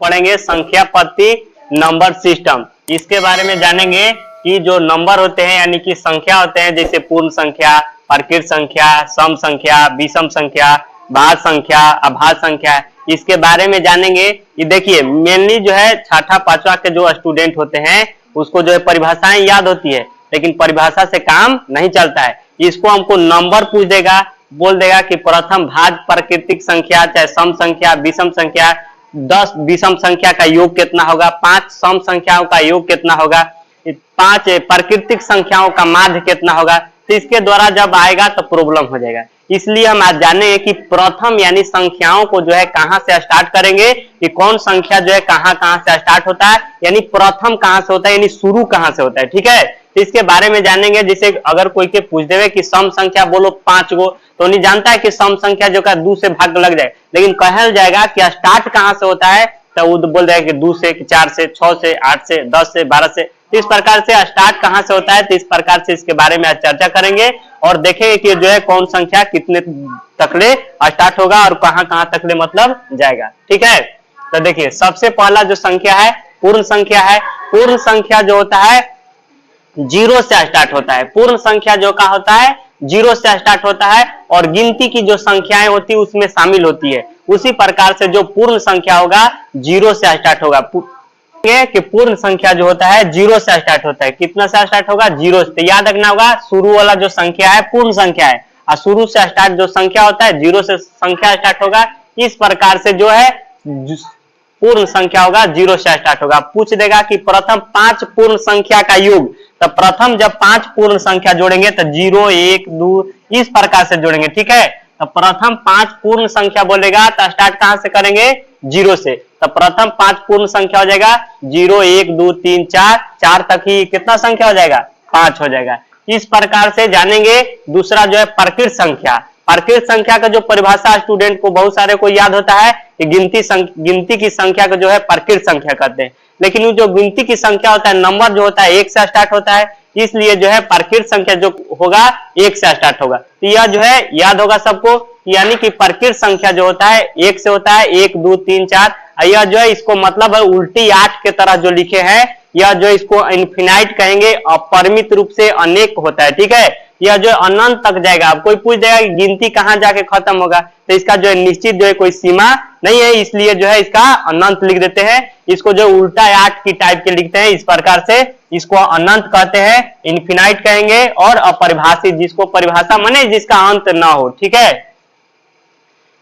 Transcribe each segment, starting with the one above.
पढ़ेंगे संख्या पद्धति नंबर सिस्टम। इसके बारे में जानेंगे कि जो नंबर होते हैं यानी कि संख्या होते हैं, जैसे पूर्ण संख्या, प्रकृत संख्या, सम संख्या, विषम संख्या, भाज्य संख्या, अभाज्य संख्या, इसके बारे में जानेंगे। ये देखिए मेनली जो है छठा पांचवा के जो स्टूडेंट होते हैं उसको जो है परिभाषाएं याद होती है, लेकिन परिभाषा से काम नहीं चलता है। इसको हमको नंबर पूछ देगा, बोल देगा कि प्रथम भाज्य प्राकृतिक संख्या चाहे सम संख्या विषम संख्या, 10 विषम संख्या का योग कितना होगा, 5 सम संख्याओं का योग कितना होगा, 5 प्राकृतिक संख्याओं का माध्य कितना होगा। तो इसके द्वारा जब आएगा तो प्रॉब्लम हो जाएगा। इसलिए हम आज जानेंगे कि प्रथम यानी संख्याओं को जो है कहां से स्टार्ट करेंगे, कि कौन संख्या जो है कहां से स्टार्ट होता है, यानी प्रथम कहां से होता है, यानी शुरू कहां से होता है। ठीक है, तो इसके बारे में जानेंगे। जैसे अगर कोई के पूछ देवे कि सम संख्या बोलो 5 गो, तो नहीं जानता है कि सम संख्या जो का 2 से भाग लग जाए, लेकिन कहल जाएगा कि स्टार्ट कहां से होता है, तो वो बोल देगा कि 2 से, 4 से, 6 से, 8 से, 10 से, 12 से। इस प्रकार से स्टार्ट कहां से होता है, तो इस प्रकार से इसके बारे में आज चर्चा करेंगे और देखेंगे कि जो है कौन संख्या कितने तकले स्टार्ट होगा और कहां तकले मतलब जाएगा। ठीक है, तो देखिए सबसे पहला जो संख्या है पूर्ण संख्या है। पूर्ण संख्या जो होता है 0 से स्टार्ट होता है। पूर्ण संख्या जो का होता है 0 से स्टार्ट होता है और गिनती की जो संख्याएं होती है उसमें शामिल होती है। उसी प्रकार से जो पूर्ण संख्या होगा 0 से स्टार्ट होगा। कि पूर्ण संख्या जो होता है 0 से स्टार्ट होता है। कितना से स्टार्ट होगा, 0 से। याद रखना होगा शुरू वाला जो संख्या है पूर्ण संख्या है और शुरू से स्टार्ट जो संख्या होता है 0 से संख्या स्टार्ट होगा। इस प्रकार से जो है पूर्ण संख्या होगा 0 से स्टार्ट होगा। पूछ देगा कि प्रथम 5 पूर्ण संख्या का योग, तो प्रथम जब 5 पूर्ण संख्या जोड़ेंगे तो 0 1 2 इस प्रकार से जोड़ेंगे। ठीक है, तो प्रथम 5 पूर्ण संख्या बोलेगा तो स्टार्ट कहां से करेंगे, 0 से। तो प्रथम 5 पूर्ण संख्या हो जाएगा 0 1 2 3 4 तक ही कितना संख्या हो जाएगा, 5 हो जाएगा। इस प्रकार से जानेंगे। दूसरा जो है प्रकृत संख्या। प्रकृत संख्या का जो परिभाषा स्टूडेंट को बहुत सारे को याद होता है कि गिनती की संख्या को जो है प्रकृत संख्या कहते हैं, लेकिन वो जो गिनती की संख्या होता है नंबर जो होता है 1 से स्टार्ट होता है, इसलिए जो है प्रकृत संख्या जो होगा 1 से स्टार्ट होगा। तो यह जो है याद होगा सबको, यानी कि प्रकृत संख्या जो होता है 1 से होता है, 1 2 3 4। यह जो है इसको मतलब है उल्टी 8 के तरह जो लिखे हैं, यह जो इसको इनफिनाइट कहेंगे, अपरिमित रूप से अनेक होता है। ठीक है, यह जो अनंत तक जाएगा। अब कोई पूछ देगा कि गिनती कहां जाके खत्म होगा, तो इसका जो है निश्चित जो है कोई सीमा नहीं है, इसलिए जो है इसका अनंत लिख देते हैं। इसको जो उल्टा 8 की टाइप के लिखते हैं, इस प्रकार से इसको अनंत कहते हैं, इनफिनाइट कहेंगे। और अपरिभाषित, जिसको परिभाषा माने जिसका अंत ना हो। ठीक है,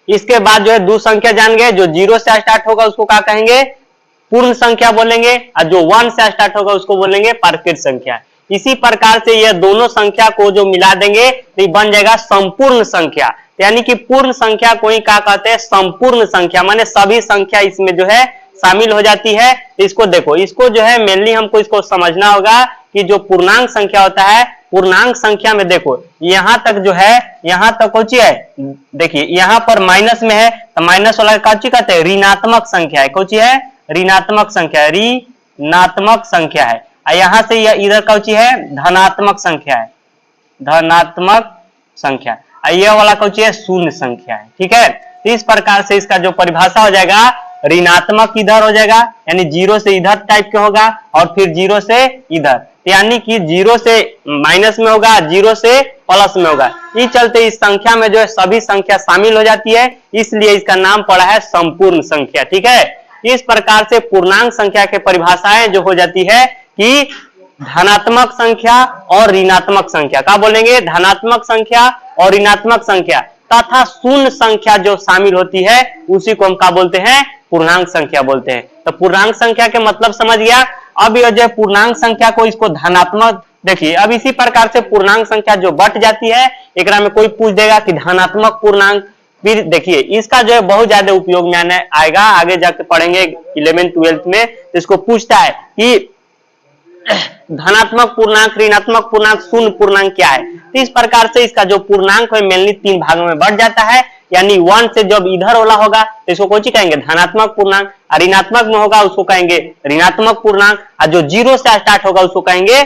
इसके बाद जो है दो संख्या जान गए। जो 0 से स्टार्ट होगा उसको क्या कहेंगे, पूर्ण संख्या बोलेंगे, और जो 1 से स्टार्ट होगा उसको बोलेंगे प्रकृत संख्या। इसी प्रकार से यह दोनों संख्या को जो मिला देंगे तो बन जाएगा संपूर्ण संख्या। यानी कि पूर्ण संख्या को ही क्या कहते हैं, संपूर्ण संख्या, माने सभी संख्या इसमें जो है शामिल हो जाती है। इसको देखो, इसको जो है मेनली हमको इसको समझना होगा कि जो पूर्णांक संख्या होता है, पूर्णांक संख्या में देखो यहां तक जो है, यहां तक कौन सी है, देखिए यहां पर माइनस में है तो माइनस वाला कौन सी कहते हैं, ऋणात्मक संख्या है। कौन सी है, ऋणात्मक संख्या, ऋणात्मक संख्या है। यहां से यह इधर कौन सी है, धनात्मक संख्या है, धनात्मक संख्या। यह वाला कौन सी है, शून्य संख्या है। ठीक है, तो इस प्रकार से इसका जो परिभाषा हो जाएगा, ऋणात्मक इधर हो जाएगा यानी 0 से इधर टाइप के होगा, और फिर 0 से इधर, यानी कि 0 से माइनस में होगा, 0 से प्लस में होगा। इस चलते इस संख्या में जो है सभी संख्या शामिल हो जाती है, इसलिए इसका नाम पड़ा है संपूर्ण संख्या। ठीक है, इस प्रकार से पूर्णांक संख्या के परिभाषाएं जो हो जाती है कि धनात्मक संख्या और ऋणात्मक संख्या, क्या बोलेंगे, धनात्मक संख्या और ऋणात्मक संख्या तथा शून्य संख्या जो शामिल होती है उसी को हम क्या बोलते हैं, पूर्णांक संख्या बोलते हैं। तो पूर्णांक संख्या के मतलब समझ गया। अब यह जो पूर्णांक संख्या को इसको धनात्मक, देखिए अब इसी प्रकार से पूर्णांक संख्या जो बट जाती है, एक में कोई पूछ देगा कि धनात्मक पूर्णांक, फिर देखिए इसका जो है बहुत ज्यादा उपयोग में आएगा, आगे जाके पढ़ेंगे 11th 12th में। इसको पूछता है कि धनात्मक पूर्णांक, ऋणात्मक पूर्णांक, शून्य पूर्णांक क्या है। तो इस प्रकार से इसका जो पूर्णांक है मेनली 3 भागों में बढ़ जाता है, यानी 1 से जब इधर वाला होगा तो इसको कौन सी कहेंगे, धनात्मक पूर्णांक, और ऋणात्मक में होगा उसको कहेंगे ऋणात्मक पूर्णांक, और जो 0 से स्टार्ट होगा उसको कहेंगे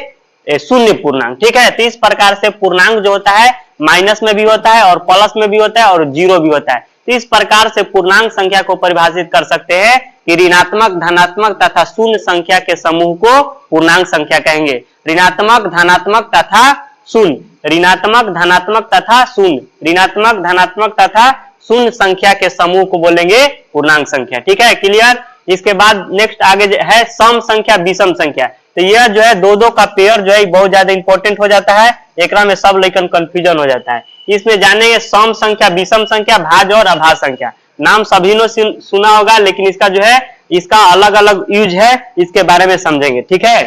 शून्य पूर्णांक। ठीक है, तो इस प्रकार से पूर्णांक जो होता है माइनस में भी होता है और प्लस में भी होता है और 0 भी होता है। तो इस प्रकार से पूर्णांक संख्या को परिभाषित कर सकते हैं कि ऋणात्मक, धनात्मक तथा शून्य संख्या के समूह को पूर्णांक संख्या कहेंगे। ऋणात्मक, धनात्मक तथा शून्य, ऋणात्मक, धनात्मक तथा शून्य, ऋणात्मक, धनात्मक तथा शून्य संख्या के समूह को बोलेंगे पूर्णांक संख्या। ठीक है, क्लियर। इसके बाद नेक्स्ट आगे है सम संख्या, विषम संख्या। तो यह जो है दो का पेयर जो है बहुत ज्यादा इंपॉर्टेंट हो जाता है, एकरा में सब लेकिन कंफ्यूजन हो जाता है। इसमें जानेंगे सम संख्या, विषम संख्या, भाज्य और अभाज्य संख्या। नाम सभी ने सुना होगा, लेकिन इसका जो है इसका अलग अलग यूज है, इसके बारे में समझेंगे। ठीक है,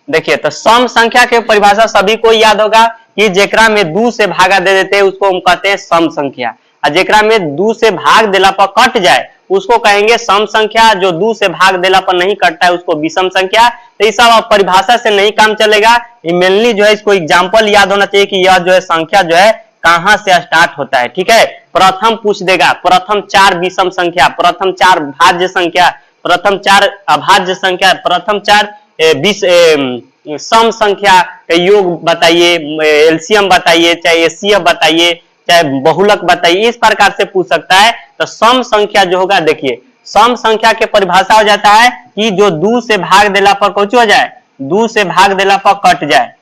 देखिए तो सम संख्या के परिभाषा सभी को याद होगा कि जेकरा में 2 से भागा दे देते हैं उसको हम कहते हैं सम संख्या, और जेकरा में 2 से भाग देला पर कट जाए उसको कहेंगे सम संख्या। जो 2 से भाग देला पर नहीं कटता है उसको विषम संख्या। तो इस सब परिभाषा से नहीं काम चलेगा, मेनली जो है इसको एग्जाम्पल याद होना चाहिए कि यह जो है संख्या जो है कहां से स्टार्ट होता है। ठीक है, प्रथम पूछ देगा, प्रथम 4 विषम संख्या, प्रथम 4 भाज्य संख्या, प्रथम 4 अभाज्य संख्या, प्रथम 4 सम संख्या का योग बताइए, एलसीएम बताइए, चाहे एचसीएफ बताइए, चाहे बहुलक बताइए, इस प्रकार से पूछ सकता है। तो सम संख्या जो होगा, देखिए सम संख्या के परिभाषा हो जाता है कि जो 2 से भाग देला पर कुछ हो जाए, 2 से भाग देला पर कट जाए।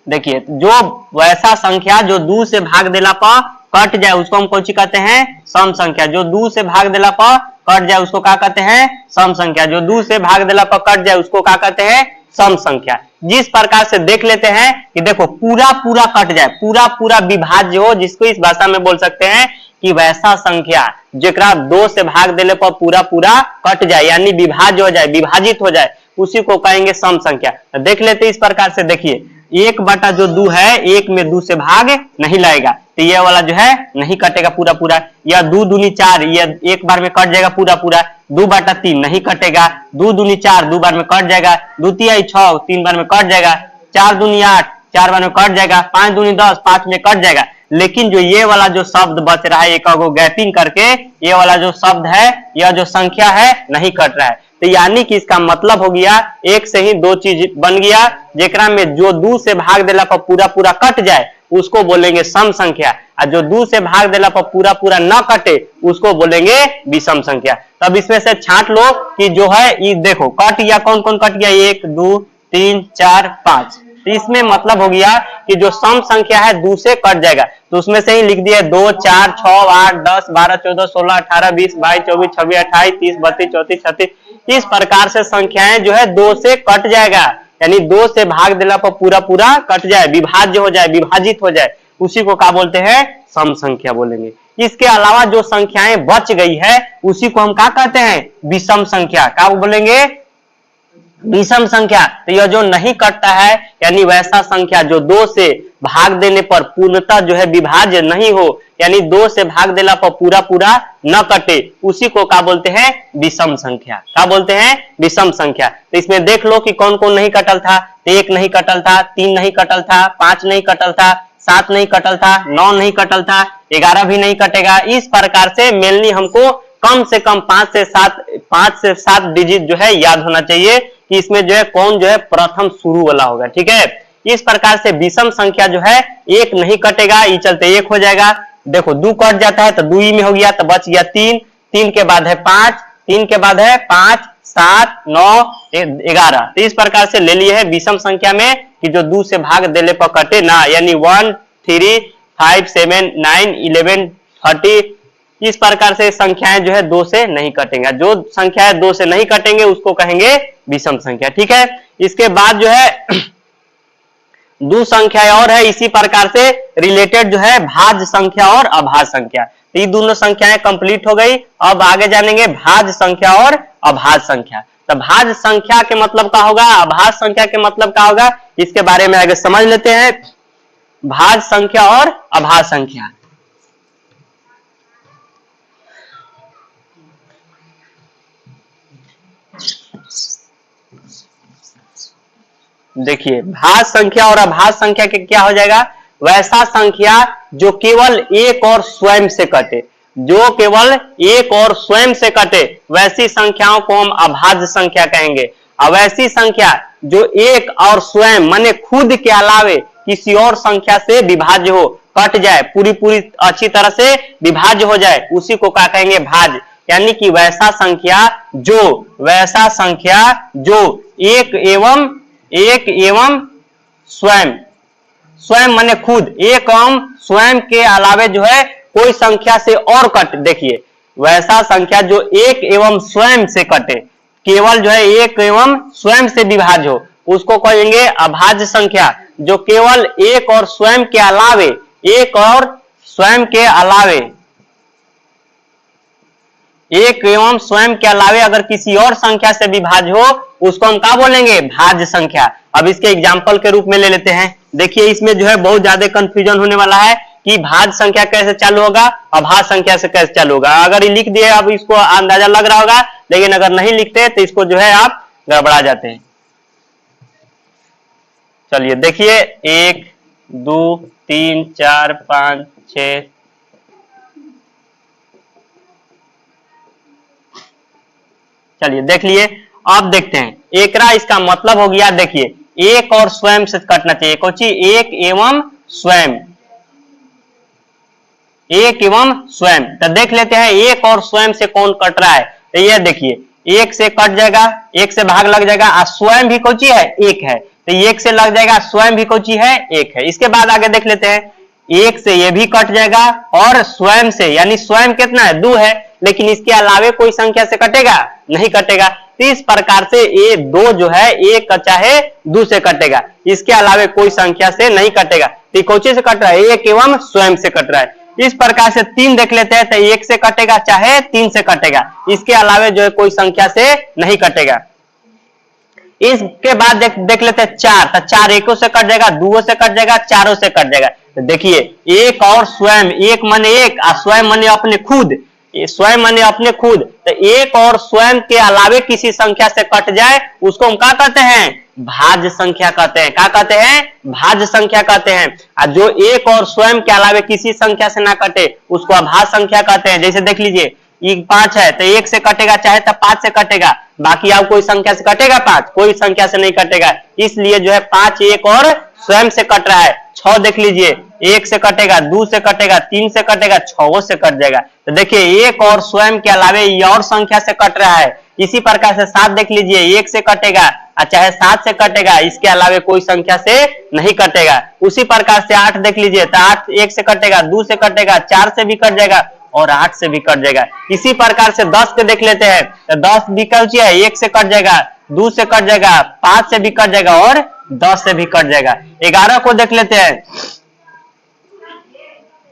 देखिए जो वैसा संख्या जो 2 से भाग देला पर कट जाए उसको हम कौन सी कहते हैं, सम संख्या। जो 2 से भाग देला पर कट जाए उसको क्या कहते हैं, सम संख्या। जो 2 से भाग देला पर कट जाए उसको क्या कहते हैं, सम संख्या। जिस प्रकार से देख लेते हैं कि देखो पूरा पूरा कट जाए, पूरा पूरा विभाज्य हो, जिसको इस भाषा में बोल सकते हैं कि वैसा संख्या जेकरा 2 से भाग देले पर पूरा पूरा कट जाए यानी विभाज्य हो जाए, विभाजित हो जाए, उसी को कहेंगे सम संख्या। तो देख लेते इस प्रकार से, देखिए 1/2 है, 1 में 2 से भाग नहीं लगेगा तो यह वाला जो है नहीं कटेगा पूरा पूरा। या 2 दूनी 4, यह एक बार में कट जाएगा पूरा पूरा। 2/3 नहीं कटेगा, 2 दूनी 4 2 बार में कट जाएगा, 2 तिहाई 6 3 बार में कट जाएगा, 4 दूनी 8 4 बार में कट जाएगा, 5 दूनी 10 5 में कट जाएगा। लेकिन जो ये वाला जो शब्द बच रहा है, एक गैपिंग करके, ये वाला जो शब्द है, यह जो संख्या है नहीं कट रहा है। तो यानी कि इसका मतलब हो गया एक से ही 2 चीज बन गया, जेकरा में जो 2 से भाग देला पर पूरा पूरा कट जाए उसको बोलेंगे सम संख्या, और जो 2 से भाग देला पर पूरा पूरा न कटे उसको बोलेंगे विषम संख्या। तब इसमें से छांट लो कि जो है ये देखो कट गया, कौन कौन कट गया, 1 2 3 4 5। तो इसमें मतलब हो गया कि जो सम संख्या है 2 से कट जाएगा, तो उसमें से ही लिख दिया 2 4 6 8 10 12 14 16 18 20 22 24 26 28 30 32 34 36। इस प्रकार से संख्याएं जो है 2 से कट जाएगा, यानी 2 से भाग देला पर पूरा पूरा कट जाए, विभाज्य हो जाए, विभाजित हो जाए, उसी को क्या बोलते हैं, सम संख्या बोलेंगे। इसके अलावा जो संख्याएं बच गई है उसी को हम क्या कहते हैं, विषम संख्या। क्या बोलेंगे, विषम संख्या। तो यह जो नहीं कटता है यानी वैसा संख्या जो 2 से भाग देने पर पूर्णतः जो है विभाज्य नहीं हो, यानी 2 से भाग देला पर पूरा पूरा न कटे, उसी को क्या बोलते हैं, विषम संख्या। क्या बोलते हैं, विषम संख्या। तो इसमें देख लो कि कौन कौन नहीं कटल था। 1 नहीं कटल था, 3 नहीं कटल था, 5 नहीं कटल था, 7 नहीं कटल था, 9 नहीं कटल था, 11 भी नहीं कटेगा। इस प्रकार से मेनली हमको कम से कम 5 से 7 डिजिट जो है याद होना चाहिए कि इसमें जो है कौन जो है प्रथम शुरू वाला होगा। ठीक है, इस प्रकार से विषम संख्या जो है 1 नहीं कटेगा, ये चलते 1 हो जाएगा। देखो 2 कट जाता है तो 2 ही में हो गया, तो बच गया 3, 3 के बाद है 5, 3 के बाद है 5 7 9 11। तो इस प्रकार से ले लिए है विषम संख्या में कि जो 2 से भाग देले पर कटे ना, यानी 1 3 5 7 9 11 30। इस प्रकार से संख्याएं जो है 2 से नहीं कटेंगे। जो संख्याएं 2 से नहीं कटेंगे उसको कहेंगे विषम संख्या। ठीक है, इसके बाद जो है 2 संख्याएं और है इसी प्रकार से रिलेटेड जो है भाज्य संख्या और अभाज्य संख्या। तो ये दोनों संख्याएं कंप्लीट हो गई। अब आगे जानेंगे भाज्य संख्या और अभाज्य संख्या। तो भाज्य संख्या के मतलब क्या होगा, अभाज्य संख्या के मतलब क्या होगा, इसके बारे में आगे समझ लेते हैं। भाज्य संख्या और अभाज्य संख्या, देखिए भाज्य संख्या और अभाज्य संख्या के क्या हो जाएगा, वैसा संख्या जो केवल एक और स्वयं से कटे, जो केवल एक और स्वयं से कटे वैसी संख्याओं को हम अभाज्य संख्या कहेंगे। और वैसी संख्या जो एक और स्वयं माने खुद के अलावे किसी और संख्या से विभाज्य हो, कट जाए, पूरी पूरी अच्छी तरह से विभाज्य हो जाए, उसी को क्या कहेंगे, भाज्य। यानी कि वैसा संख्या जो एक एवं स्वयं, स्वयं माने खुद, एक एवं स्वयं के अलावे जो है कोई संख्या से और कट, देखिए वैसा संख्या जो एक एवं स्वयं से कटे, केवल जो है एक एवं स्वयं से विभाज्य हो, उसको कहेंगे अभाज्य संख्या। जो केवल एक और स्वयं के अलावे, एक और स्वयं के अलावे, एक एवं स्वयं के अलावे अगर किसी और संख्या से विभाज्य हो, उसको हम क्या बोलेंगे, भाज्य संख्या। अब इसके एग्जाम्पल के रूप में ले लेते हैं। देखिए इसमें जो है बहुत ज्यादा कंफ्यूजन होने वाला है कि भाज्य संख्या कैसे चालू होगा, अभाज्य संख्या से कैसे चालू होगा। अगर ये लिख दिए, अब इसको अंदाजा लग रहा होगा, लेकिन अगर नहीं लिखते तो इसको जो है आप गड़बड़ा जाते हैं। चलिए देखिए 1 2 3 4 5 6, चलिए देख लिए। अब देखते हैं एकरा, इसका मतलब हो गया, देखिए एक और स्वयं से कटना चाहिए, कोची एक एवं स्वयं, एक एवं स्वयं। तो देख लेते हैं एक और स्वयं से कौन कट रहा है। तो ये देखिए एक से कट जाएगा, एक से भाग लग जाएगा, और स्वयं भी कोची है, एक है, तो एक से लग जाएगा, स्वयं भी कोची है, एक है। इसके बाद आगे देख लेते हैं, एक से ये भी कट जाएगा और स्वयं से, यानी स्वयं कितना है, 2 है, लेकिन इसके अलावे कोई संख्या से कटेगा, नहीं कटेगा। तो इस प्रकार से ये 2 जो है एक चाहे 2 से कटेगा, इसके अलावे कोई संख्या से नहीं कटेगा। तो कौची से कट रहा है, एक एवं स्वयं से कट रहा है। इस प्रकार से 3 देख लेते हैं, तो 1 से कटेगा चाहे 3 से कटेगा, इसके अलावे जो है कोई संख्या से नहीं कटेगा। इसके बाद देख लेते हैं 4, तो 4 1 से कट जाएगा, 2 से कट जाएगा, 4 से कट जाएगा। तो देखिए एक और स्वयं, एक माने एक और स्वयं माने अपने खुद, स्वयं माने अपने खुद, तो एक और स्वयं के अलावे किसी संख्या से कट जाए, उसको हम क्या कहते हैं, भाज्य संख्या कहते हैं। क्या कहते हैं, भाज्य संख्या कहते हैं। और जो एक और स्वयं के अलावे किसी संख्या से ना कटे, उसको अभाज्य संख्या कहते हैं। जैसे देख लीजिए 5 है, तो 1 से कटेगा चाहे तो 5 से कटेगा, बाकी आप कोई संख्या से कटेगा, 5 कोई संख्या से नहीं कटेगा, इसलिए जो है 5 एक और स्वयं से कट रहा है। 6 देख लीजिए 1 से कटेगा, 2 से कटेगा, 3 से कटेगा, 6 से कट जाएगा। तो देखिए एक और स्वयं के अलावे ये और संख्या से कट रहा है। इसी प्रकार से 7 देख लीजिए 1 से कटेगा चाहे 7 से कटेगा, इसके अलावे कोई संख्या से नहीं कटेगा। उसी प्रकार से 8 देख लीजिए, तो 8 1 से कटेगा, 2 से कटेगा, 4 से भी कट जाएगा और 8 से भी कट जाएगा। इसी प्रकार से 10 के देख लेते हैं, तो 10 भी कट है, 1 से कट जाएगा, 2 से कट जाएगा, 5 से भी कट जाएगा और 10 से भी कट जाएगा। 11 को देख लेते हैं,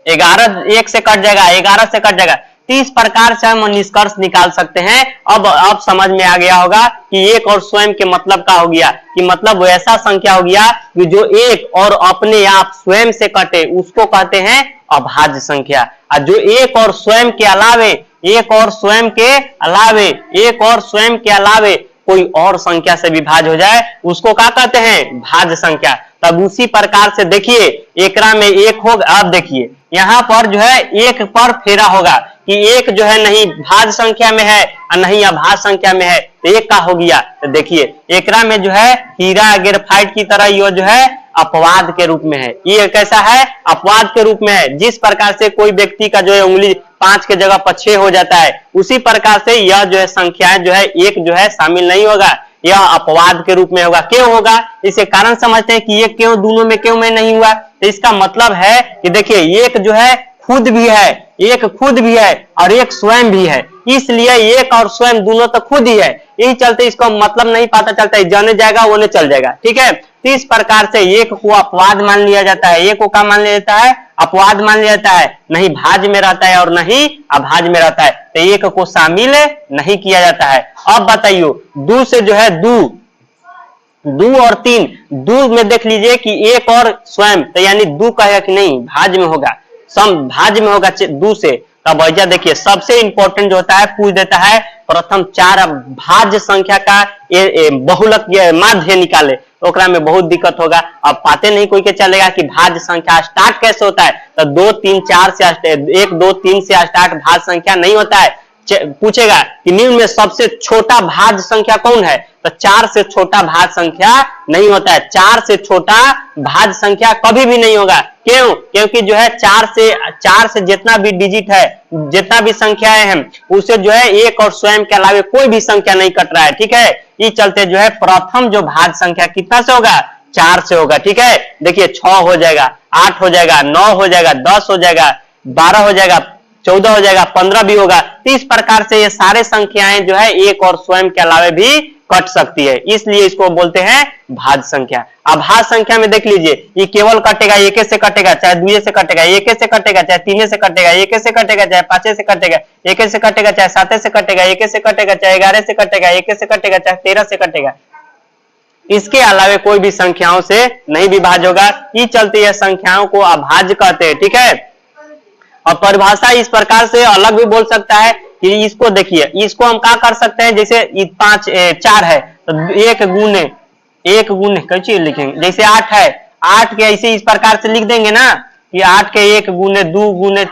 11 1 से कट जाएगा, 11 से कट जाएगा। इस प्रकार से हम निष्कर्ष निकाल सकते हैं। अब समझ में आ गया होगा कि एक और स्वयं के मतलब क्या हो गया, कि मतलब वैसा संख्या हो गया कि जो एक और अपने आप स्वयं से कटे, उसको कहते हैं अभाज्य संख्या। और जो एक और स्वयं के अलावे, एक और स्वयं के अलावे, एक और स्वयं के अलावे कोई और संख्या से विभाज्य हो जाए, उसको क्या कहते हैं, भाज्य संख्या। तब उसी प्रकार से देखिए एकरा में एक होगा। अब देखिए यहाँ पर जो है एक पर फेरा होगा कि एक जो है नहीं भाज्य संख्या में है और नहीं अभाज्य संख्या में है, तो एक का हो गया। तो देखिए एकरा में जो है हीरा ग्रेफाइट की तरह ये जो है अपवाद के रूप में है। ये कैसा है, अपवाद के रूप में है। जिस प्रकार से कोई व्यक्ति का जो है उंगली 5 के जगह पर 6 हो जाता है, उसी प्रकार से यह जो है संख्याएं जो है एक जो है शामिल नहीं होगा, यह अपवाद के रूप में होगा। क्यों होगा, इसके कारण समझते हैं कि ये क्यों दोनों में क्यों में नहीं हुआ। तो इसका मतलब है कि देखिए एक जो है खुद भी है, एक खुद भी है और एक स्वयं भी है, इसलिए एक और स्वयं दोनों तो खुद ही है। यही चलते इसको मतलब नहीं पता चलता है, जाने जाएगा वो नहीं चल जाएगा। ठीक है, तो इस प्रकार से एक को अपवाद मान लिया जाता है, एक को क्या मान लिया जाता है, अपवाद मान लिया जाता है। नहीं भाज्य में रहता है और नहीं अभाज्य में रहता है, तो एक को शामिल नहीं किया जाता है। अब बताइए दो से जो है दो और 3, दो में देख लीजिए कि एक और स्वयं, तो यानी दो कहेगा कि नहीं भाज्य में होगा, सम भाज्य में होगा दो से। तब वजह देखिए सबसे इंपॉर्टेंट जो होता है पूछ देता है प्रथम 4 भाज्य संख्या का बहुलक माध्य निकाले, तो में बहुत दिक्कत होगा। अब पाते नहीं कोई के चलेगा कि भाज्य संख्या स्टार्ट कैसे होता है, तो 2 3 4 से 1 2 3 से स्टार्ट भाज्य संख्या नहीं होता है। पूछेगा कि निम्न में सबसे छोटा भाज्य संख्या कौन है, तो 4 से छोटा भाज्य संख्या नहीं होता है। 4 से छोटा भाज्य संख्या कभी भी नहीं होगा। क्यों? क्योंकि जो है 4 से जितना भी डिजिट है, जितना भी संख्याएं हैं, उसे जो है एक और स्वयं के अलावा कोई भी संख्या नहीं कट रहा है। ठीक है, इस चलते जो है प्रथम जो भाज्य संख्या कितना से होगा, 4 से होगा। ठीक है, देखिए 6 हो जाएगा, 8 हो जाएगा, 9 हो जाएगा, 10 हो जाएगा, 12 हो जाएगा, 14 हो जाएगा, 15 भी होगा। इस प्रकार से ये सारे संख्याएं जो है एक और स्वयं के अलावा भी कट सकती है, इसलिए इसको बोलते हैं भाज्य संख्या। अब भाज्य संख्या में देख लीजिए, ये केवल कटेगा, एक से कटेगा, चाहे 2 से कटेगा, 1 से कटेगा, चाहे 3 से कटेगा, 1 से कटेगा, चाहे 5 से कटेगा, 1 से कटेगा, चाहे 7 से कटेगा, 1 से कटेगा, चाहे 11 से कटेगा, 1 से कटेगा, चाहे 13 से कटेगा। इसके अलावा कोई भी संख्याओं से नहीं विभाज्य होगा। इस चलते यह संख्याओं को अभाज्य कहते हैं। ठीक है, और परिभाषा इस प्रकार से अलग भी बोल सकता है कि इसको देखिए, इसको हम क्या कर सकते हैं, जैसे 4 है तो 1 गुने कैसे लिखेंगे, जैसे 8 है, 8 के ऐसे इस प्रकार से लिख देंगे ना कि 8 के 1 गुने 2 गुने,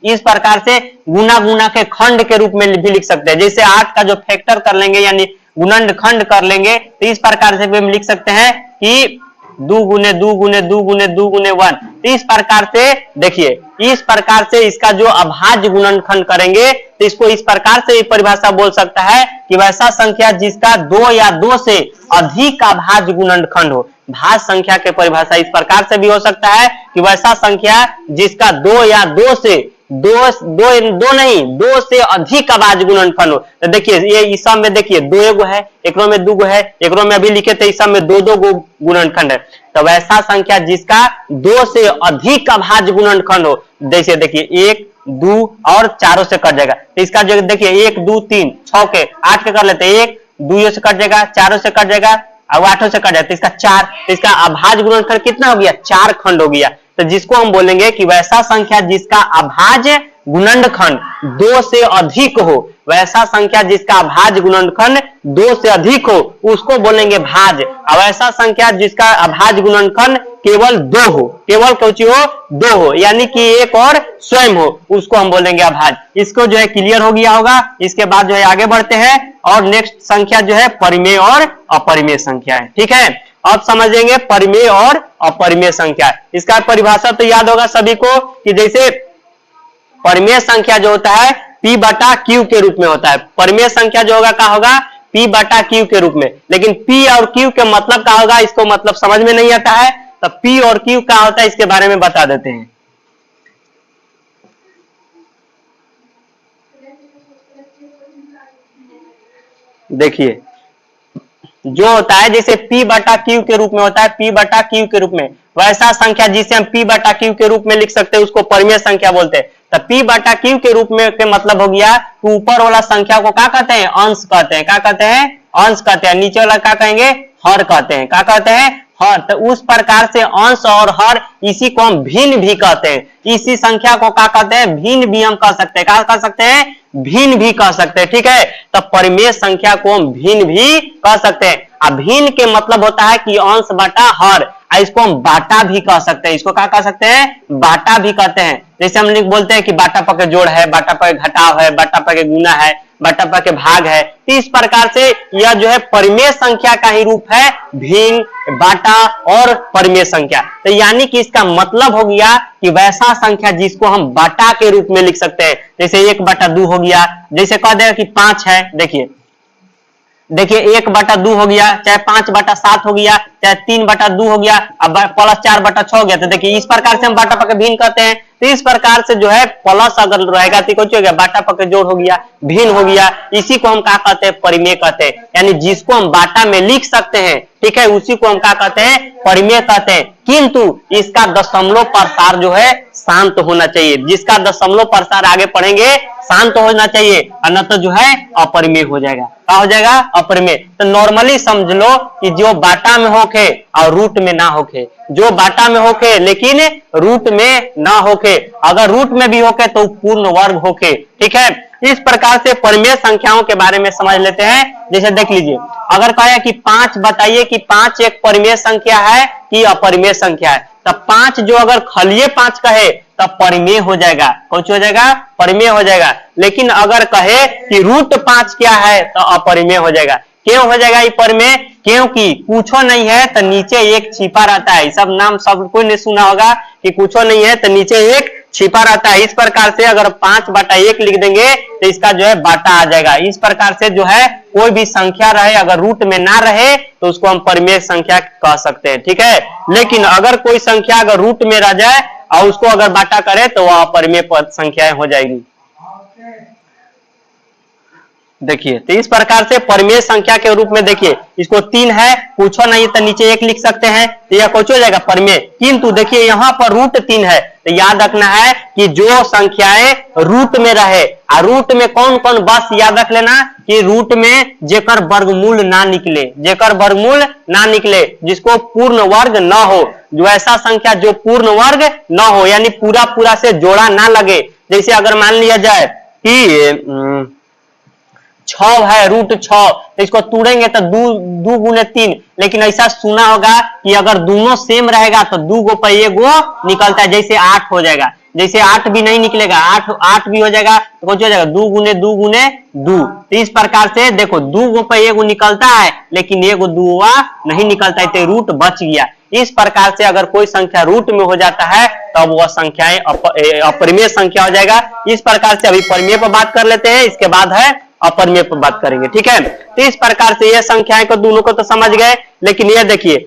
इस प्रकार से गुना के खंड के रूप में भी लिख सकते हैं। जैसे 8 का जो फैक्टर कर लेंगे यानी गुणनखंड कर लेंगे, तो इस प्रकार से भी हम लिख सकते हैं कि 2 गुने 2 गुने 2 गुने 2 गुने 1। इस प्रकार से देखिए, इस प्रकार से इसका जो अभाज्य गुणनखंड करेंगे तो इसको इस प्रकार से परिभाषा बोल सकता है कि वैसा संख्या जिसका 2 या 2 से अधिक अभाज्य गुणनखंड हो। भाज्य संख्या के परिभाषा इस प्रकार से भी हो सकता है कि वैसा संख्या जिसका 2 या 2 से 2 से अधिक अभाज्य गुणनखंड हो। तो देखिए ये इस सब में देखिए 2 एगो है, एकरो में 2 गो है, एकरो में अभी लिखे थे इस सब में 2 गो गुणनखंड है। तो वैसा संख्या जिसका 2 से अधिक अभाज्य गुणनखंड हो, जैसे देखिए 1 2 और 4 से कट जाएगा, तो इसका जो देखिए 1 2 3 6 के 8 के कर लेते हैं, 1 2 से कट जाएगा, 4 से कट जाएगा और 8 से कट जाएगा, तो इसका 4, तो इसका अभाज्य गुणनखंड कितना हो गया, 4 खंड हो गया। तो जिसको हम बोलेंगे कि वैसा संख्या जिसका अभाज्य गुणनखंड 2 से अधिक हो, वैसा संख्या जिसका अभाज्य गुणनखंड 2 से अधिक हो उसको बोलेंगे भाज्य। और ऐसा संख्या जिसका अभाज्य गुणनखंड केवल 2 हो, केवल कुछ हो 2 हो, यानी कि एक और स्वयं हो, उसको हम बोलेंगे अभाज्य। इसको जो है क्लियर हो गया होगा। इसके बाद जो है आगे बढ़ते हैं और नेक्स्ट संख्या जो है परिमेय और अपरिमेय संख्या है। ठीक है, अब समझेंगे परिमेय और अपरिमेय संख्या। इसका परिभाषा तो याद होगा सभी को कि जैसे परिमेय संख्या जो होता है P बटा Q के रूप में होता है। परिमेय संख्या जो होगा क्या होगा, P बटा Q के रूप में। लेकिन P और Q के मतलब क्या होगा, इसको मतलब समझ में नहीं आता है, तो P और Q क्या होता है इसके बारे में बता देते हैं। देखिए जो होता है जैसे P बटा Q के रूप में होता है, P बटा Q के रूप में, वैसा संख्या जिसे हम P बटा Q के रूप में लिख सकते हैं उसको परिमेय संख्या बोलते हैं। तो P बटा Q के रूप में के मतलब हो गया कि ऊपर वाला संख्या को क्या कहते हैं, अंश कहते हैं। क्या कहते हैं, अंश कहते हैं। नीचे वाला क्या कहेंगे, हर कहते हैं। क्या कहते हैं, हर। तो उस प्रकार से अंश और हर, इसी को हम भिन्न भी कहते हैं। इसी संख्या को क्या कहते हैं, भिन्न भी हम कह सकते हैं। क्या कह सकते हैं, भिन्न भी कह सकते हैं। ठीक है, तो परिमेय संख्या को हम भिन्न भी कह सकते हैं। अब भिन्न के मतलब होता है कि अंश बटा हर, इसको हम बाटा भी कह सकते हैं। इसको क्या कह सकते हैं, बाटा भी कहते हैं। जैसे हम बोलते हैं कि बाटा पर के जोड़ है, बाटा पर के घटाव है, बाटा पर के गुना है, बाटा पर के भाग है। इस प्रकार से यह जो है परिमेय संख्या का ही रूप है, भिन्न, बाटा और परिमेय संख्या। तो यानी कि इसका मतलब हो गया कि वैसा संख्या जिसको हम बाटा के रूप में लिख सकते हैं। जैसे 1 बटा 2 हो गया, जैसे कह देगा कि 5 है, देखिए 1 बटा 2 हो गया, चाहे 5 बटा 7 हो गया, चाहे 3 बटा 2 हो गया, अब प्लस 4 बटा 6 हो गया। तो देखिए इस प्रकार से हम बाटा पके भिन्न कहते हैं। तो इस प्रकार से जो है प्लस अगर रहेगा तो कुछ हो गया, बाटा पके जोड़ हो गया, भिन्न हो गया। इसी को हम क्या कहते हैं, परिमेय कहते हैं। यानी जिसको हम बाटा में लिख सकते हैं, ठीक है, उसी को हम क्या कहते हैं, परिमेय कहते हैं। किंतु इसका दशमलव प्रसार जो है शांत होना चाहिए। जिसका दशमलव प्रसार आगे पढ़ेंगे शांत होना चाहिए, अन्यथा जो है अपरिमेय हो जाएगा। क्या हो जाएगा, अपरिमेय। तो नॉर्मली समझ लो कि जो बाटा में होके और रूट में ना होके, जो बाटा में होके लेकिन रूट में ना होके, अगर रूट में भी होके तो पूर्ण वर्ग होके। ठीक है, इस प्रकार से परिमेय संख्याओं के बारे में समझ लेते हैं। जैसे देख लीजिए, अगर कहे कि 5 बताइए कि 5 एक परिमेय संख्या है कि अपरिमेय संख्या है, तो 5 जो अगर खलिए 5 कहे तब परिमेय हो जाएगा। कौन हो जाएगा? परिमेय हो जाएगा। लेकिन अगर कहे कि √5 क्या है तो अपरिमेय हो जाएगा। क्यों हो जाएगा ये परिमेय? क्योंकि कुछो नहीं है तो नीचे एक छिपा रहता है। सब नाम सब कोई ने सुना होगा कि कुछो नहीं है तो नीचे एक छिपा रहता है। इस प्रकार से अगर 5/1 लिख देंगे तो इसका जो है बाटा आ जाएगा। इस प्रकार से जो है कोई भी संख्या रहे अगर रूट में ना रहे तो उसको हम परिमेय संख्या कह सकते हैं। ठीक है। लेकिन अगर कोई संख्या अगर रूट में रह जाए और उसको अगर बाटा करे तो वह अपरिमेय संख्याएं हो जाएगी। देखिए तो इस प्रकार से परिमेय संख्या के रूप में देखिए इसको 3 है, पूछो नहीं तो नीचे 1 लिख सकते हैं तो यह कौन हो जाएगा? परिमेय। किंतु देखिए यहाँ पर √3 है तो याद रखना है कि जो संख्याएं रूट में रहे और रूट में कौन कौन, बस याद रख लेना कि रूट में जेकर वर्गमूल ना निकले, जेकर वर्गमूल ना निकले, जिसको पूर्ण वर्ग न हो, जो ऐसा संख्या जो पूर्ण वर्ग न हो यानी पूरा पूरा से जोड़ा ना लगे। जैसे अगर मान लिया जाए कि 6 है √6 तो इसको तोड़ेंगे तो 2 गुने 3, लेकिन ऐसा सुना होगा कि अगर दोनों सेम रहेगा तो 2 गो पे 1 गो निकलता है, जैसे 8 हो जाएगा। जैसे 8 भी नहीं निकलेगा, 8 भी हो जाएगा तो कुछ हो जाएगा 2 गुने 2 गुने 2। तो इस प्रकार से देखो 2 गो पे 1 गो निकलता है लेकिन 1 गो 2 नहीं निकलता है तो रूट बच गया। इस प्रकार से अगर कोई संख्या रूट में हो जाता है तब वह संख्याएं अपरिमेय संख्या हो जाएगा। इस प्रकार से अभी परिमेय पर बात कर लेते हैं, इसके बाद है अपरिमेय पर बात करेंगे। ठीक है। तो इस प्रकार से ये संख्याएं को दोनों को तो समझ गए, लेकिन ये देखिए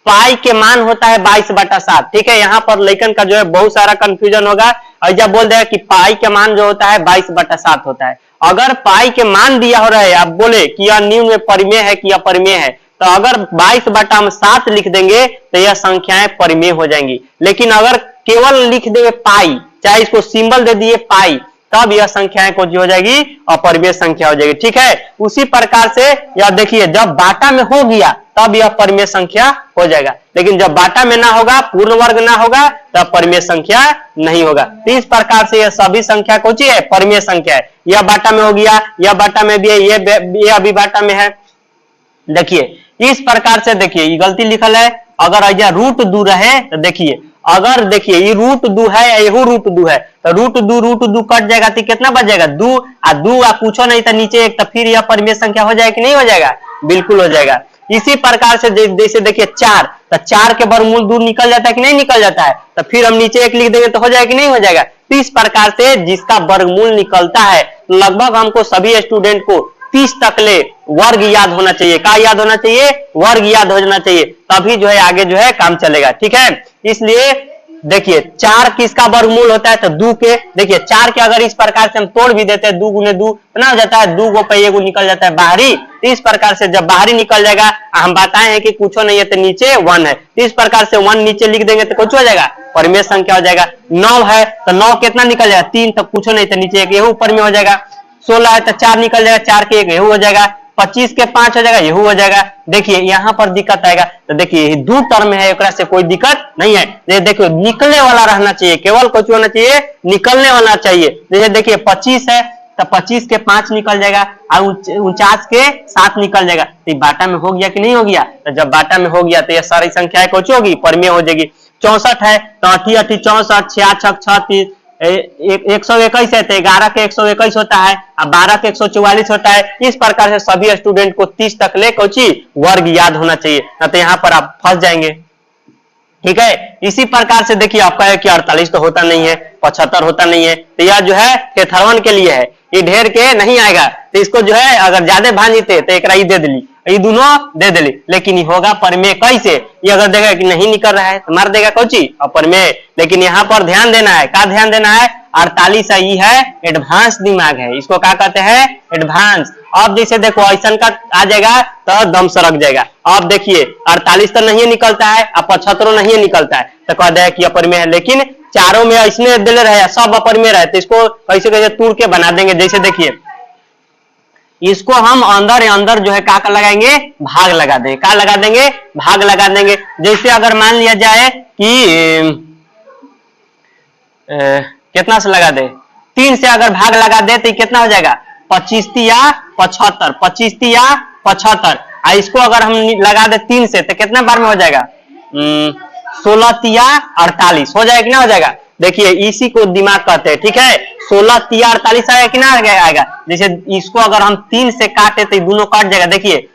पाई के मान होता है 22/7। ठीक है। यहाँ पर लेकिन का जो है बहुत सारा कंफ्यूजन होगा और जब बोल देगा कि पाई के मान जो होता है 22/7 होता है। अगर पाई के मान दिया हो रहा है, आप बोले कि यह न्यून में परिमेय है कि अपरिमेय है, तो अगर 22/7 लिख देंगे तो यह संख्याएं परिमेय हो जाएंगी। लेकिन अगर केवल लिख देंगे पाई, चाहे इसको सिंबल दे दिए पाई, तब यह संख्याएं कौन सी हो जाएगी? अपरिमेय संख्या हो जाएगी। ठीक है। उसी प्रकार से यह देखिए जब बाटा में हो गया तब यह परिमेय संख्या हो जाएगा, लेकिन जब बाटा में ना होगा, पूर्ण वर्ग ना होगा, तब परिमेय संख्या नहीं होगा। तो इस प्रकार से यह सभी संख्या कौन सी है? परिमेय संख्या है। यह बाटा में हो गया, यह बाटा में भी है, ये अभी बाटा में है। देखिए इस प्रकार से देखिए ये गलती लिखल है। अगर √2 रहे तो देखिए अगर देखिए ये √2 है या यहू √2 है तो √2 कट जाएगा तो कितना बच जाएगा? 2 और 2 पूछो नहीं तो नीचे 1, तो फिर यह परिमेय संख्या हो जाएगा कि नहीं हो जाएगा? बिल्कुल हो जाएगा। इसी प्रकार से जैसे देखिए 4, तो 4 के वर्गमूल 2 निकल जाता है कि नहीं निकल जाता है? तो फिर हम नीचे 1 लिख देंगे तो हो जाएगा कि नहीं हो जाएगा? तो इस प्रकार से जिसका वर्गमूल निकलता है, लगभग हमको सभी स्टूडेंट को 30 तक ले वर्ग याद होना चाहिए। क्या याद होना चाहिए? वर्ग याद होना चाहिए, तभी जो है आगे जो है काम चलेगा। ठीक है। इसलिए देखिए 4 किसका वर्गमूल होता है? तो 2 के। देखिए 4 के अगर इस प्रकार से हम तोड़ भी देते हैं 2 गुने 2 कितना हो जाता है? 2 गो पे 1 निकल जाता है बाहरी। इस प्रकार से जब बाहरी निकल जाएगा, हम बताए हैं कि कुछ नहीं है तो नीचे 1 है, इस प्रकार से 1 नीचे लिख देंगे तो कुछ हो जाएगा? परिमेय संख्या हो जाएगा। 9 है तो 9 कितना निकल जाएगा? 3, तो कुछ नहीं तो नीचे 1 यहू परिमेय हो जाएगा। 16 है तो 4 निकल जाएगा, 4 के 1 यहू हो जाएगा। 25 के 5 हो जाएगा, यहू हो जाएगा। देखिए यहाँ पर दिक्कत आएगा तो देखिए 2 टर्म है, एक से कोई दिक्कत नहीं है। ये देखिए निकलने वाला रहना चाहिए, केवल कुछ होना चाहिए, निकलने वाला चाहिए। जैसे देखिए 25 है तो 25 के 5 निकल जाएगा और 49 के 7 निकल जाएगा। तो बाटा में हो गया कि नहीं हो गया? तो जब बाटा में हो गया तो ये सारी संख्याएं कौन होगी? परिमेय हो जाएगी। 64 है तो 8 8 64, 66 36, 121 है तो 11 के 121 होता है और 12 के 144 होता है। इस प्रकार से सभी स्टूडेंट को 30 तक ले कोची वर्ग याद होना चाहिए, ना तो यहाँ पर आप फंस जाएंगे। ठीक है। इसी प्रकार से देखिए आपका है कि 48 तो होता नहीं है, 75 होता नहीं है, तो यह जो है थेथरवन के लिए है, ये ढेर के नहीं आएगा। तो इसको जो है अगर ज्यादा भांजीते तो एक दे दिली, ये दोनों दे दिली, लेकिन ये होगा परिमेय कैसे? ये अगर देगा कि नहीं निकल रहा है तो मार देगा कोची अपरिमेय। लेकिन यहाँ पर ध्यान देना है, क्या ध्यान देना है? 48 ही है एडवांस दिमाग है, इसको क्या कहते हैं? एडवांस। अब जैसे देखो ऐसा का आ जाएगा तो दम सरक जाएगा। अब देखिए 48 तो नहीं निकलता है, अब 75 नहीं निकलता है, तो कह देगा कि अपरिमेय है। लेकिन चारों में इसने दिले रहे, सब अपरिमेय रहे, तो इसको कैसे कैसे तोड़ के बना देंगे। जैसे देखिए इसको हम अंदर जो है क्या लगाएंगे? भाग लगा देंगे। क्या लगा देंगे? भाग लगा देंगे। जैसे अगर मान लिया जाए कि कितना से लगा दे? 3 से अगर भाग लगा दे तो कितना हो जाएगा? 25 या 75, 25 या 75। इसको अगर हम लगा दे 3 से तो कितना बार में हो जाएगा? 16 या 48 हो जाएगा कि ना हो जाएगा? देखिए इसी को दिमाग कहते हैं, ठीक है। 16 तिया 48 आएगा कि ना आएगा। जैसे इसको अगर हम 3 से काटे तो दोनों काट जाएगा। देखिए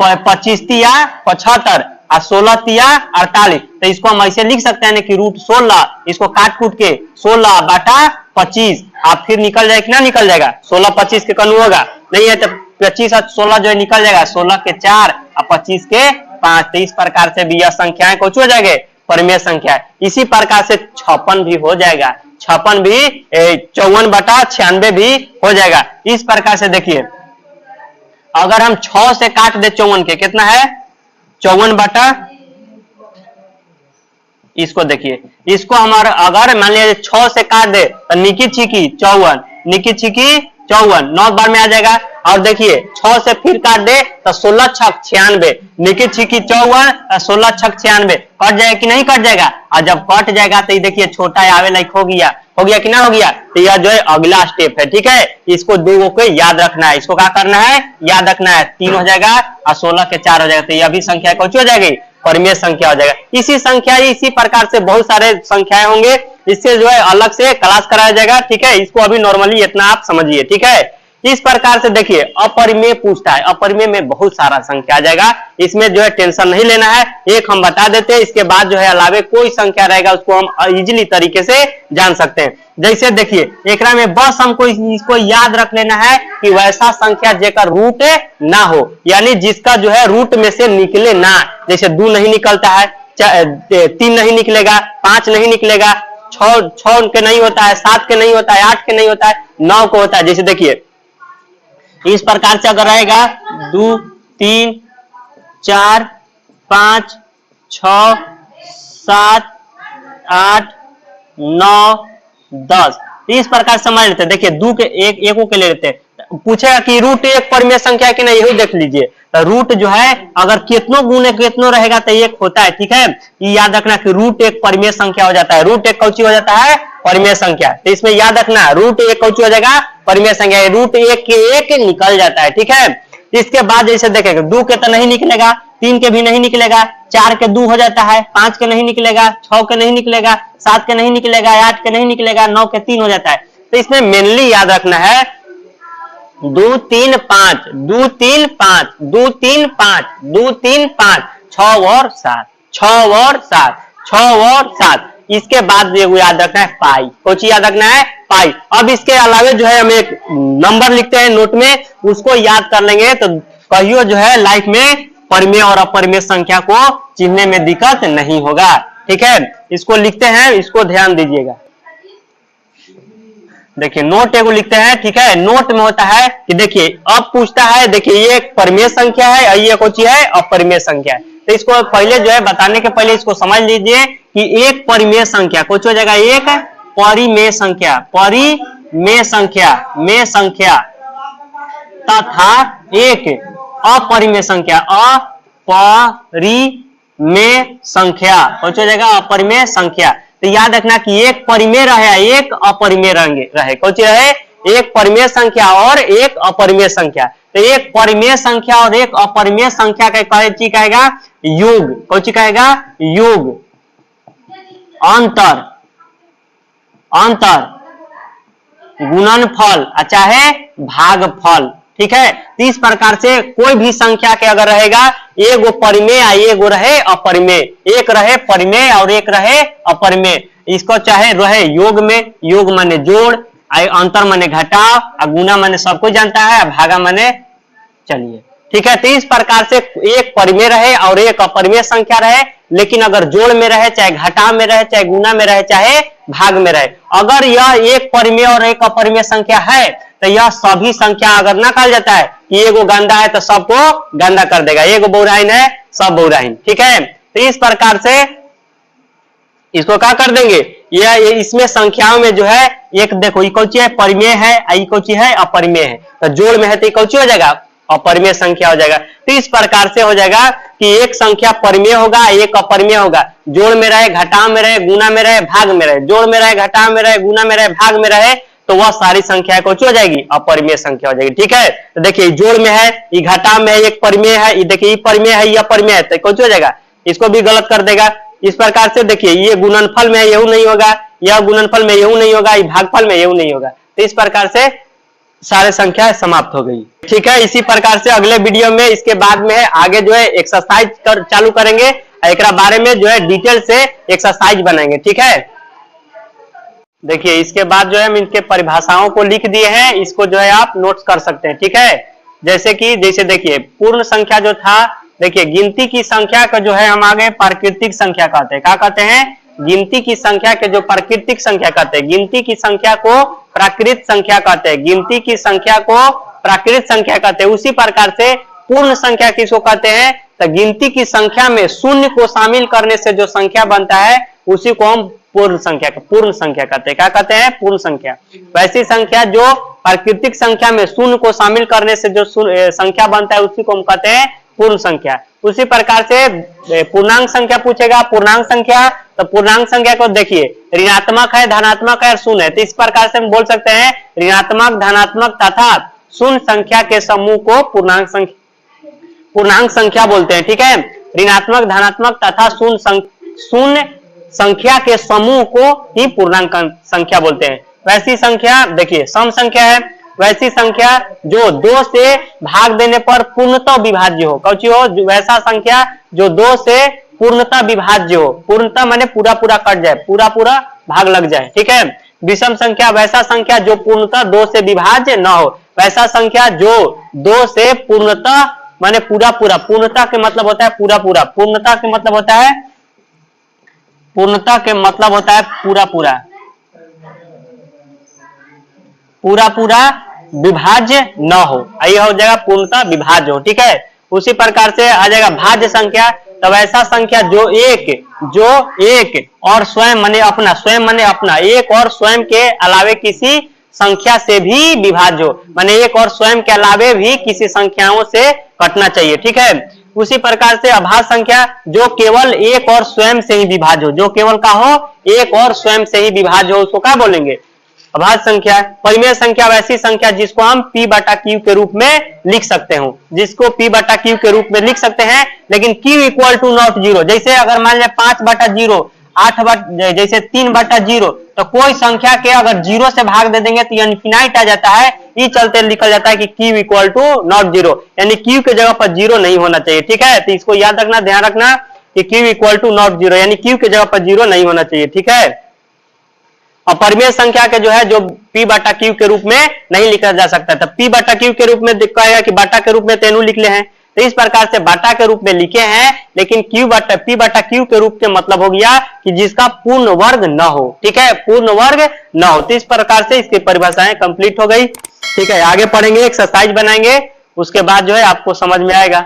25 तिया 75 और 16 तिया 48, तो इसको हम ऐसे लिख सकते हैं कि रूट 16, इसको काट कूट के 16 बटा 25, आप फिर निकल जाएगा कि ना निकल जाएगा। 16 25 के कनु होगा नहीं है तो 25 और 16 जो है निकल जाएगा, 16 के 4 और 25 के 5। तो इस प्रकार से भी यह संख्याएं कुछ हो जाएंगे परिमेय संख्या। इसी प्रकार से 56 भी हो जाएगा, 56 भी 54 बटा 96 भी हो जाएगा। इस प्रकार से देखिए अगर हम 6 से काट दे 54 के, कितना है 54 बटा, इसको देखिए इसको हमारा अगर मान लिया 6 से काट दे तो निकी छिकी 54, निकी छिकी 54 9 बार में आ जाएगा। और देखिए 6 से फिर काट दे तो 16 छक 96, निकी छिकी 54 16 छक 96, कट जाएगा कि नहीं कट जाएगा। और जब कट जाएगा तो ये देखिए छोटा आवे लाइक हो गया कि ना हो गया। तो यह जो है अगला स्टेप है, ठीक है। इसको दो को याद रखना है, इसको क्या करना है याद रखना है। 3 हो जाएगा और 16 के 4 हो जाएगा, तो यह भी संख्या कौन सी हो जाएगी परिमेय संख्या हो जाएगा। इसी प्रकार से बहुत सारे संख्याएं होंगे, इससे जो है अलग से क्लास कराया जाएगा, ठीक है। इसको अभी नॉर्मली इतना आप समझिए, ठीक है। इस प्रकार से देखिए अपरिमेय पूछता है, अपरिमेय में बहुत सारा संख्या आ जाएगा, इसमें जो है टेंशन नहीं लेना है। एक हम बता देते हैं, इसके बाद जो है अलावे कोई संख्या रहेगा उसको हम इजीली तरीके से जान सकते हैं। जैसे देखिए एकरा में बस हमको इसको याद रख लेना है कि वैसा संख्या जेकर रूट ना हो, यानी जिसका जो है रूट में से निकले ना। जैसे 2 नहीं निकलता है, 3 नहीं निकलेगा, 5 नहीं निकलेगा, 6 के नहीं होता है, 7 के नहीं होता है, 8 के नहीं होता है, 9 को होता है। जैसे देखिए इस प्रकार से अगर रहेगा 2 3 4 5 6 7 8 9 10, इस प्रकार समझ लेते हैं। देखिए 2 के एक के ले लेते हैं, पूछेगा कि रूट एक परिमेय संख्या है कि नहीं, यही देख लीजिए। तो रूट जो है अगर कितनों गुने कितनों रहेगा तो एक होता है, ठीक है। ये याद रखना कि रूट एक परिमेय संख्या हो जाता है, रूट एक कौची हो जाता है परिमेय संख्या। तो इसमें याद रखना रूट एक कौची हो जाएगा परिमेय संख्या, रूट एक के एक निकल जाता है, ठीक है। इसके बाद जैसे देखेंगे 2 के तो नहीं निकलेगा, 3 के भी नहीं निकलेगा, 4 के 2 हो जाता है, 5 के नहीं निकलेगा, 6 के नहीं निकलेगा, 7 के नहीं निकलेगा, 8 के नहीं निकलेगा, 9 के 3 हो जाता है। तो इसमें मेनली याद रखना है 2 3 5 2 3 5 2 3 5 2 3 5 6 और 7 6 और 7 6 और 7। इसके बाद याद रखना है पाई, कुछ याद रखना है पाई। अब इसके अलावे जो है हम एक नंबर लिखते हैं नोट में, उसको याद कर लेंगे तो कहियो जो है लाइफ में परिमेय और अपरिमेय संख्या को चिन्हने में दिक्कत नहीं होगा, ठीक है। इसको लिखते हैं, इसको ध्यान दीजिएगा। देखिए नोट एगो लिखते हैं, ठीक है। नोट में होता है कि देखिए अब पूछता है, देखिए ये एक परिमेय संख्या है और ये कौन सी है अपरिमेय संख्या है। तो इसको पहले जो है बताने के पहले इसको समझ लीजिए कि एक परिमेय संख्या कौन सी हो जाएगा, एक परिमेय संख्या, परिमेय संख्या में संख्या तथा एक अपरिमेय संख्या, अपरिमेय संख्या कौन सी हो जाएगा अपरिमेय संख्या। तो याद रखना कि एक परिमेय रहे एक अपरिमेय रहे, कौन सी रहे एक परिमेय संख्या और एक अपरिमेय संख्या। तो एक परिमेय संख्या और एक अपरिमेय संख्या का कहेगा योग, कौन सी कहेगा योग, अंतर गुणनफल चाहे भागफल, ठीक है। तो इस प्रकार से कोई भी संख्या के अगर रहेगा एगो परिमेय एगो रहे अपरिमेय, एक रहे परिमेय और एक रहे अपरिमेय, इसको चाहे रहे योग में, योग माने जोड़, अंतर माने घटाव, और गुना माने सबको जानता है, भागा माने चलिए, ठीक है। तो इस प्रकार से एक परिमेय रहे और एक अपरिमेय संख्या रहे, लेकिन अगर जोड़ में रहे, चाहे घटाव में रहे, चाहे गुना में रहे, चाहे भाग में रहे, अगर यह एक परिमेय और एक अपरिमेय संख्या है तो यह सभी संख्या अगर ना कहा जाता है कि एगो गंदा है तो सबको गंदा कर देगा, एगो बहुराहीन है सब बहुराहीन, ठीक है। तो इस प्रकार से इसको क्या कर देंगे, यह इसमें संख्याओं में जो है एक देखो ये कौन सी है परिमेय है, ये कौन सी है अपरिमेय है। तो जोड़ में है तो कौन सी हो जाएगा अपरिमेय संख्या हो जाएगा। तो इस प्रकार से हो जाएगा कि एक संख्या परिमेय होगा एक अपरिमेय होगा, जोड़ में रहे घटाव में रहे गुना में रहे भाग में रहे, जोड़ में रहे घटाव में रहे गुना में रहे भाग में रहे, तो वह सारी संख्या कौन सी हो जाएगी अपरिमेय संख्या हो जाएगी, ठीक है। तो देखिए जोड़ में है, ये घटाव में है, एक परिमेय है, ये देखिए ये परिमेय है, ये अपरिमेय है, तो कौन सी हो जाएगा इसको भी गलत कर देगा। इस प्रकार से देखिए ये गुणनफल में है, यही नहीं होगा, यह गुणनफल में यूं नहीं होगा, भागफल में यूं नहीं होगा। तो इस प्रकार से सारे संख्या समाप्त हो गई। ठीक है, इसी प्रकार से अगले वीडियो में इसके बाद में है आगे जो है एक्सरसाइज चालू करेंगे, एक बारे में जो है डिटेल से एक्सरसाइज बनाएंगे। ठीक है, देखिए इसके बाद जो है हम इनके परिभाषाओं को लिख दिए हैं, इसको जो है आप नोट्स कर सकते हैं। ठीक है, जैसे देखिए पूर्ण संख्या जो था, देखिए गिनती की संख्या का जो है हम आगे प्राकृतिक संख्या कहते हैं। क्या कहते हैं? गिनती की संख्या के जो प्राकृतिक संख्या कहते हैं, गिनती की संख्या को प्राकृत संख्या कहते हैं, गिनती की संख्या को प्राकृत संख्या कहते हैं। उसी प्रकार से पूर्ण संख्या किसको कहते हैं? तो गिनती की संख्या में शून्य को शामिल करने से जो संख्या बनता है उसी को हम पूर्ण संख्या कहते हैं। क्या कहते हैं? पूर्ण संख्या। वैसी संख्या जो प्राकृतिक संख्या में शून्य को शामिल करने से जो संख्या बनता है उसी को हम कहते हैं पूर्ण संख्या। उसी प्रकार से पूर्णांक संख्या पूछेगा, पूर्णांक संख्या, तो पूर्णांक संख्या को देखिए ऋणात्मक है, धनात्मक है और शून्य है। तो इस प्रकार से हम बोल सकते हैं ऋणात्मक, धनात्मक तथा शून्य संख्या के समूह को पूर्णांक संख्या बोलते हैं। ठीक है, ऋणात्मक, धनात्मक तथा शून्य संख्या के समूह को ही पूर्णांक संख्या बोलते हैं। वैसी संख्या देखिए सम संख्या है, वैसी संख्या जो 2 से भाग देने पर पूर्णतः विभाज्य हो। कौची हो? वैसा संख्या जो 2 से पूर्णतः विभाज्य हो। पूर्णतः माने पूरा पूरा कट जाए, पूरा पूरा भाग लग जाए। ठीक है, विषम संख्या वैसा संख्या जो पूर्णतः 2 से विभाज्य न हो। वैसा संख्या जो 2 से पूर्णतः माने पूरा पूरा, पूर्णतः के मतलब होता है पूरा पूरा, पूर्णतः के मतलब होता है पूरा पूरा, पूरा पूरा विभाज्य न हो। यह हो जाएगा पूर्णतः विभाज्य हो। ठीक है, उसी प्रकार से आ जाएगा भाज्य संख्या। तब ऐसा संख्या जो एक और स्वयं माने अपना एक और स्वयं के अलावे किसी संख्या से भी विभाज्य हो, माने एक और स्वयं के अलावे भी किसी संख्याओं से कटना चाहिए। ठीक है, उसी प्रकार से अभाज्य संख्या जो केवल एक और स्वयं से ही विभाज्य हो, जो केवल का हो एक और स्वयं से ही विभाज्य हो, उसको क्या बोलेंगे? अभाज्य संख्या। परिमेय संख्या वैसी संख्या जिसको हम P/Q के रूप में लिख सकते हो, जिसको P/Q के रूप में लिख सकते हैं, लेकिन Q इक्वल टू नॉट 0। जैसे अगर मान लिया 5/0, 8 जैसे 3/0, तो कोई संख्या के अगर 0 से भाग दे देंगे तो इनफिनाइट आ जाता है। ये चलते लिखा जाता है कि Q इक्वल टू नॉट 0, यानी Q के जगह पर 0 नहीं होना चाहिए। ठीक है, तो इसको याद रखना, ध्यान रखना कि Q इक्वल टू नॉट 0, यानी Q के जगह पर 0 नहीं होना चाहिए। ठीक है, और परिमेय संख्या के जो है जो P/Q के रूप में नहीं लिखा जा सकता। तो P/Q के रूप में दिखाएगा कि बाटा के रूप में तेनू लिख ले हैं, तो इस प्रकार से बाटा के रूप में लिखे हैं, लेकिन P/Q के रूप के मतलब हो गया कि जिसका पूर्ण वर्ग न हो। ठीक है, पूर्ण वर्ग न हो। तो इस प्रकार से इसकी परिभाषाएं कंप्लीट हो गई। ठीक है, आगे पढ़ेंगे, एक्सरसाइज बनाएंगे, उसके बाद जो है आपको समझ में आएगा।